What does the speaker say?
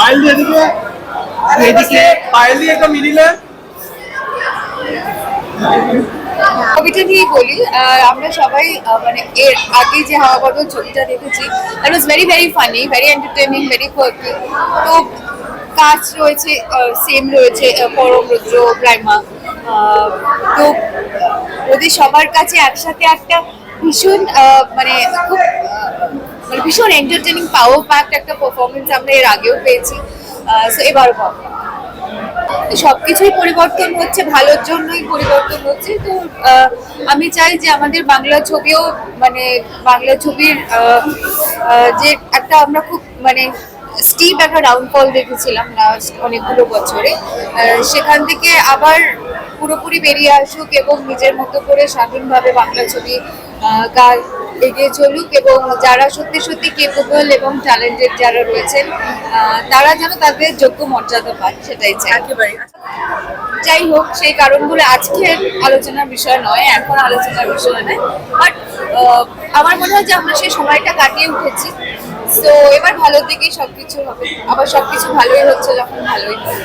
পায়েল দিয়ে এদিকে এদিকে পায়েল দিয়ে একটা মিডিলে ছবিটা নিয়ে বলি, আমরা সবাই মানে এর আগে যে হাওয়া বদল ছবিটা দেখেছি, that was very very funny, very entertaining, very quirky. তো কাজ রয়েছে, সেম রয়েছে, পরম রুদ্র, প্রাইমা। তো ওদের সবার কাছে একসাথে একটা ভীষণ মানে খুব মানে ভীষণ এন্টারটেইনিং পাওয়ার প্যাকড একটা পারফরমেন্স আমরা এর আগেও পেয়েছি। সো এবারও পাবো। সবকিছুই পরিবর্তন হচ্ছে, ভালোর জন্যই পরিবর্তন হচ্ছে। তো আমি চাই যে আমাদের বাংলা ছবিও মানে বাংলা ছবির যে একটা আমরা খুব মানে স্টিপ একটা ডাউনফল দেখেছিলাম লাস্ট অনেকগুলো বছরে, সেখান থেকে আবার পুরোপুরি বেরিয়ে আসুক এবং নিজের মতো করে স্বাধীনভাবে বাংলা ছবি কাজ এগিয়ে চলুক, এবং যারা সত্যি সত্যি কেপেবল এবং ট্যালেন্টেড যারা রয়েছেন তারা যেন তাদের যোগ্য মর্যাদা পান, সেটাই চাই। একেবারে। যাই হোক, সেই কারণগুলো আজকে আলোচনার বিষয় নয়, এখন আলোচনার বিষয় নয়, বাট আমার মনে হয় যে আমরা সেই সময়টা কাটিয়ে উঠেছি। তো এবার ভালোর দিকেই সবকিছু হবে, আবার সবকিছু ভালোই হচ্ছে যখন ভালোই হবে।